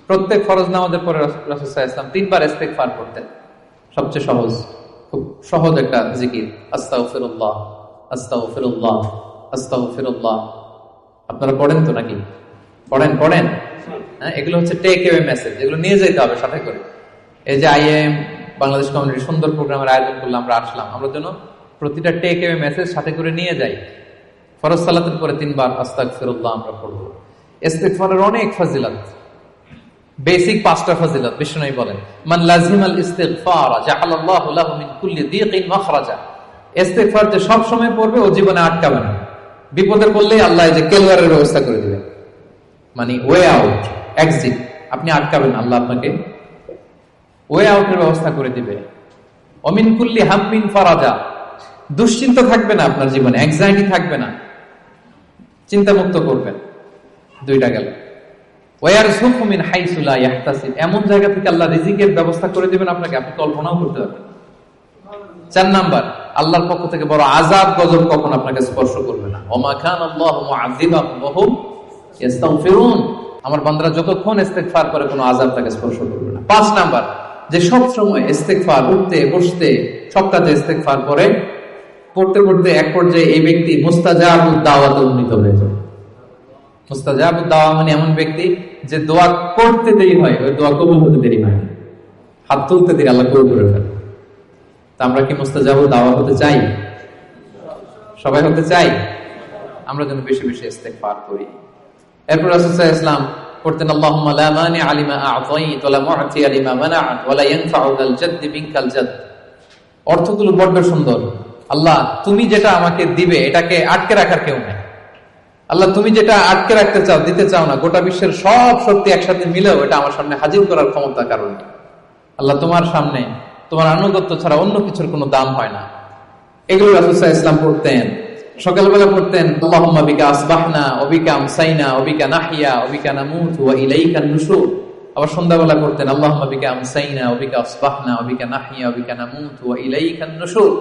প্রত্যেক ফরজ নামাজের পরে রাসূলুল্লাহ সাল্লাল্লাহু আলাইহি ওয়াসাল্লাম 3 বার ইস্তেগফার করতেন। সবচেয়ে সহজ, খুব সহজ একটা জিকির, আস্তাগফিরুল্লাহ আস্তাগফিরুল্লাহ আস্তাগফিরুল্লাহ। আপনারা পড়েন তো নাকি? পড়েন। হ্যাঁ, এগুলো হচ্ছে টেক অ্যাওয়ে মেসেজ, এগুলো নিয়ে যেতে হবে সাথে করে। এই যে আইএম বাংলাদেশ কমিউনিটি সুন্দর প্রোগ্রামের আয়োজন করলাম, আমরা আসলাম, আমরা যেন প্রতিটা টেক অ্যাওয়ে মেসেজ সাথে করে নিয়ে যাই। ফরজ সালাতের পরে 3 বার আস্তাগফিরুল্লাহ আমরা পড়ব। ইস্তিগফারের অনেক ফজিলত, বেসিক 5টা ফজিলত বিষ্ণু বলেন, মান লাজিমাল ইস্তিগফার জাআলাল্লাহু লাহু মিন কুল্লি দীকিন মাখরাজা। ইস্তিগফার যে সব সময় পড়বে ও জীবনে আটকাবে না, বিপদে পড়লেই আল্লাহ এই যে কেলওয়ারের ব্যবস্থা করে দিবেন, মানে ওয়ে আউট, এক্সিট। আপনি আটকাবেন, আল্লাহ আপনাকে ওয়ে আউটের ব্যবস্থা করে দিবে। ওমিন কুল্লি হাম্মিন ফারাজা, দুশ্চিন্তা থাকবে না আপনার জীবনে, অ্যাংজাইটি থাকবে না, চিন্তা মুক্ত করবেন। 2টা গেল। ওয়ারযুকহু মিন হাইসু লা ইয়াহতাসিব, এমন জায়গা থেকে আল্লাহ রিজিকের ব্যবস্থা করে দিবেন আপনাকে, আপনি কল্পনাও করতে পারবেন। 4 নাম্বার, আল্লাহর পক্ষ থেকে বড় আযাব গজব কখন আপনাকে স্পর্শ করবে না। ওমা কানাল্লাহু মুআযিবাহুম ওয়া হুম ইস্তাগফিরুন, আমার বান্দারা যতক্ষণ ইস্তেগফার করে কোনো আযাব তাকে স্পর্শ করবে না। 5 নাম্বার, যে সব সময় ইস্তেগফার, উঠতে বসতে সব কাজে ইস্তেগফার করে, পড়তে পড়তে এক পর্যায়ে এই ব্যক্তি মুস্তাজাবুদ দাওয়াতে উন্নীত হয়ে যায়। মুস্তাজাবুদ দাওয়া মানে এমন ব্যক্তি যে দোয়া করতে দেরি হয়, ওই দোয়া কবুল হতে দেরি হয়, হাত তুলতে দেরি আল্লাহ কবুল করে ফেলে। তা আমরা কি মুস্তাজাবুদ দাওয়া হতে চাই? সবাই হতে চাই? আমরা যেন বেশি বেশি ইস্তেগফার করি। এরপর রাসূল সাল্লাল্লাহু আলাইহি ওয়াসাল্লাম পড়তেন, আল্লাহুম্মা লা মানিআ লিমা আ'তাইত ওয়া লা মু'তিয়া লিমা মানা'ত ওয়া লা ইয়ানফা'ু যাল জাদ্দি মিনকাল জাদ। অর্থগুলো বড় সুন্দর। আল্লাহ, তুমি যেটা আমাকে দিবে এটাকে আটকে রাখার কেউ নাই। আল্লাহ, তুমি যেটা আটকে রাখতে চাও, দিতে চাও না, গোটা বিশ্বের সব শক্তি একসাথে মিলেও এটা আমার সামনে হাজির করার ক্ষমতা কারণে। আল্লাহ, তোমার সামনে তোমার আনুগত্য ছাড়া অন্য কিছুর কোনো দাম হয় না। এগুলো রাসূল সাল্লাল্লাহু আলাইহি ওয়াসাল্লাম পড়তেন। সকালবেলা পড়তেন, আল্লাহুম্মা বিকা আসবাহনা ওয়া বিকা আমসাইনা ওয়া বিকা নাহইয়া ওয়া বিকা নামুতু ওয়া ইলাইকান নুশুর। আবার সন্ধ্যাবেলা পড়তেন, আল্লাহুম্মা বিকা আমসাইনা ওয়া বিকা আসবাহনা ওয়া বিকা নাহইয়া ওয়া বিকা নামুতু ওয়া ইলাইকান নুশুর।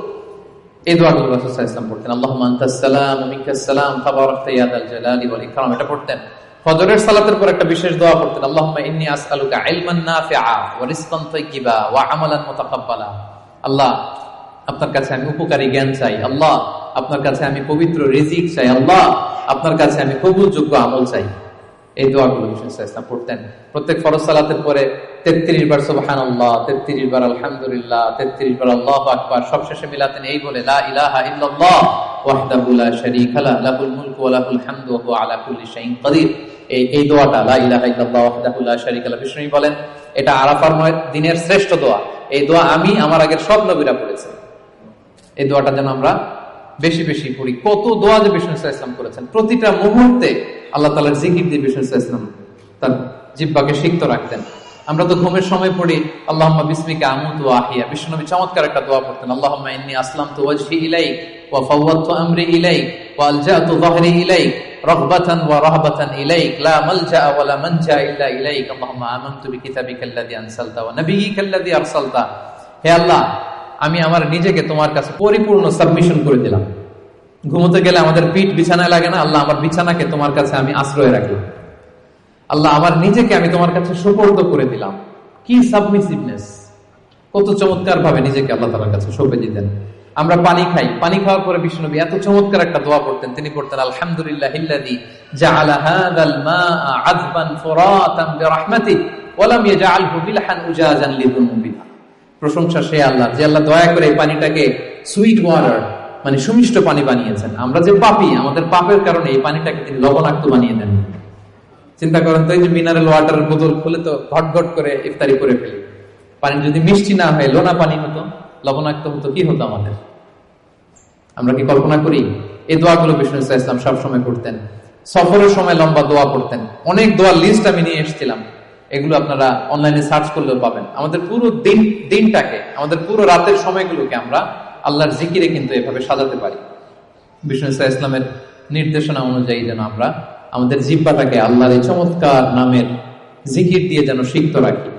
এই দোয়াগুলো রাসূল সাল্লাল্লাহু আলাইহি ওয়াসাল্লাম পড়তেন। আল্লাহুম্মা আনতাস সালাম ওয়া মিনকাস সালাম তাবারাকতা ইয়া যাল জালালি ওয়াল ইকরাম, এটা পড়তেন। ফজরের সালাতের পর একটা বিশেষ দোয়া পড়তেন, আল্লাহুম্মা ইন্নী আসআলুকা ইলমান নাফিআ ওয়া রিজকান তাইয়্যিবা ওয়া আমালান মুতাকাব্বালা। আল্লাহ, আপনার কাছে আমি উপকারী জ্ঞান চাই। আল্লাহ, আপনার কাছে আমি পবিত্র রিজিক চাই। আল্লাহ, আপনার কাছে আমি কবুলযোগ্য আমল চাই। এই দোয়াগুলো রাসূল সাল্লাল্লাহু আলাইহি ওয়াসাল্লাম পড়তেন। প্রত্যেক ফরজ সালাতের পরে 33 বার সুবহানাল্লাহ, 33 বার আলহামদুলিল্লাহ, 33 বার আল্লাহু আকবার, সবশেষে মিলাতেন এই বলে, লা ইলাহা ইল্লাল্লাহ ওয়াহদাহু লা শারীকা লাহু লাহুল মুলকু ওয়া লাহুল হামদু ওয়া হুয়া আলা কুল্লি শাইইন কাদির। এই দোয়াটা, লা ইলাহা ইল্লাল্লাহ ওয়াহদাহু লা শারীকা লাহু, বিষ্ণু বলেন এটা আরাফার দিনের শ্রেষ্ঠ দোয়া। এই দোয়া আমি আমার আগের সব নবীরা পড়েছেন। এই দোয়াটা যেন আমরা বেশি বেশি পড়ি। কত দোয়া যে বিষ্ণু সাল্লাল্লাহু আলাইহি ওয়াসাল্লাম করেছেন, প্রতিটা মুহূর্তে আল্লাহ তাআলার জিকির দিয়ে বিষ্ণু সাল্লাল্লাহু আলাইহি ওয়াসাল্লাম তার জিহ্বাকে সিক্ত রাখতেন। আমরা তো ঘুমের সময় পড়ি, আল্লাহুম্মা বিসমিকা আমুতু ওয়া আহইয়া। বিষ্ণু নবী চমৎকার একটা দোয়া পড়তেন, আল্লাহুম্মা ইন্নী আসলামতু ওয়াজহি ইলাইক ওয়া ফাওয়াদতু আমরি ইলাইক ওয়া আলজাতু যাহরি ইলাইক রাগবাতান ওয়া রাহবাতান ইলাইক লা মালজা ওয়া লা মানজা ইল্লা ইলাইক। আল্লাহুম্মা আমানতু বিকিতাবিকাল্লাযী আনসালতা ওয়া নাবিয়্যিকাল্লাযী আরসালতা। হে আল্লাহ, আমি আমার নিজেকে তোমার কাছে পরিপূর্ণ সাবমিশন করে দিলাম। ঘুমোতে গেলে আমাদের পিঠ বিছানায় লাগে না, আল্লাহ আমার বিছানাকে তোমার কাছে আমি আশ্রয় রাখলাম। আল্লাহ, আমার নিজেকে আমি তোমার কাছে সুপর্দ করে দিলাম। কি সাবমিসিভনেস, কত চমৎকার ভাবে নিজেকে আল্লাহ তাআলার কাছে সঁপে দিতেন। আমরা পানি খাই, পানি খাওয়ার পরে বিশ্বনবী এত চমৎকার একটা দোয়া পড়তেন। তিনি পড়তেন, আলহামদুলিল্লাহিল্লাযী জাআলা হাযাল মাআ আযবান ফুরাতান বিরাহমাতিহি ওয়া লাম ইয়াজআলহু মিলহান উজাজান লিযুনুবিনা। প্রশংসা সে আল্লাহ, যে আল্লাহ দয়া করে এই পানিটাকে সুইট ওয়াটার, মানে সুমিষ্ট পানি বানিয়েছেন। আমরা যে পাপী, আমাদের পাপের কারণে এই পানিটাকে তিনি লবণাক্ত বানিয়ে দেন। চিন্তা করেন তো, এই যে মিনারেল ওয়াটারের বোতল খুলে তো ঘট ঘট করে ইফতারি করে ফেলি, পানি যদি মিষ্টি না হয়, লোনা পানি হতো, লবণাক্ত হতো, কি হতো আমাদের? আমরা কি কল্পনা করি? এই দোয়াগুলো বিষ্ণু সাল্লাল্লাহু আলাইহি ওয়াসাল্লাম সবসময় করতেন। সফরের সময় লম্বা দোয়া পড়তেন। অনেক দোয়ার লিস্ট আমি নিয়ে এসেছিলাম, এগুলো আপনারা অনলাইনে সার্চ করলেও পাবেন। আমাদের পুরো দিনটাকে, আমাদের পুরো রাতের সময়গুলোকে আমরা আল্লাহর জিকিরে কিন্তু এভাবে সাজাতে পারি। বিষ্ণু সাল্লাল্লাহু আলাইহি ওয়াসাল্লামের নির্দেশনা অনুযায়ী যেন আমরা আমাদের জিহ্বাটাকে আল্লাহর এই চমৎকার নামের জিকির দিয়ে যেন সিক্ত রাখি।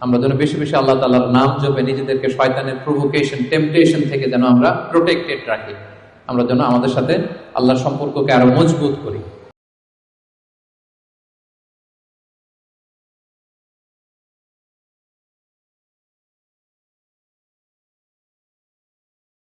আমরা যেন বেশি বেশি আল্লাহ তাআলার নাম জপে নিজেদেরকে শয়তানের প্রভোকেশন, টেম্পটেশন থেকে যেন আমরা প্রোটেক্টেড রাখি। আমরা যেন আমাদের সাথে আল্লাহর সম্পর্ককে আরো মজবুত করি।